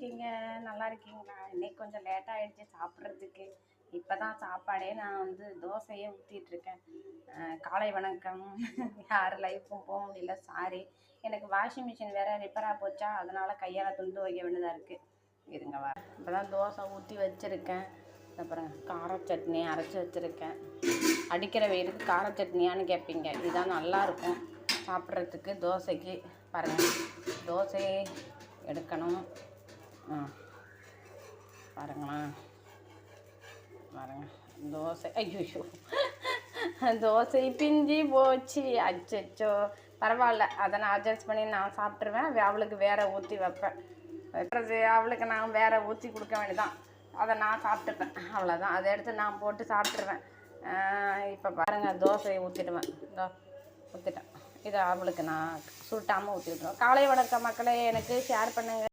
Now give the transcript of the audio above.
இருக்கீங்க? நல்லா இருக்கீங்களா? இன்னைக்கு கொஞ்சம் லேட் ஆயிடுச்சு சாப்பிட்றதுக்கு. இப்போ தான் சாப்பாடே நான் வந்து தோசையே ஊற்றிட்டுருக்கேன். காலை வணக்கம். யார் லைஃப்பும் போக முடியல, சாரி. எனக்கு வாஷிங் மிஷின் வேறு ரிப்பேராக போச்சா, அதனால் கையால் துண்டு வைக்க வேண்டியதாக இருக்குது. இருங்க வர. இப்போ தான் தோசை ஊற்றி வச்சுருக்கேன். அப்புறம் கார சட்னி அரைச்சி வச்சுருக்கேன். அடிக்கிற வெயிலுக்கு கார சட்னியான்னு கேட்பீங்க. இதுதான் நல்லாயிருக்கும் சாப்பிட்றதுக்கு தோசைக்கு. பாருங்கள், தோசை எடுக்கணும். பாருங்களேன், பாருங்க தோசை. ஐயோ, தோசை பிஞ்சி போச்சு. அச்சோ, பரவாயில்ல, அதை நான் அட்ஜஸ்ட் பண்ணி நான் சாப்பிட்ருவேன். அவளுக்கு வேறு ஊற்றி வைப்பேன். அவளுக்கு நான் வேறு ஊற்றி கொடுக்க வேண்டியதான். அதை நான் சாப்பிட்டுப்பேன், அவ்வளோதான். அதை எடுத்து நான் போட்டு சாப்பிட்ருவேன். இப்போ பாருங்கள், தோசையை ஊற்றிடுவேன். ஊற்றிட்டேன். இதை அவளுக்கு நான் சுட்டாமல் ஊற்றி விட்டுருவேன். காலை வணக்கம் மக்களே, எனக்கு ஷேர் பண்ணுங்கள்.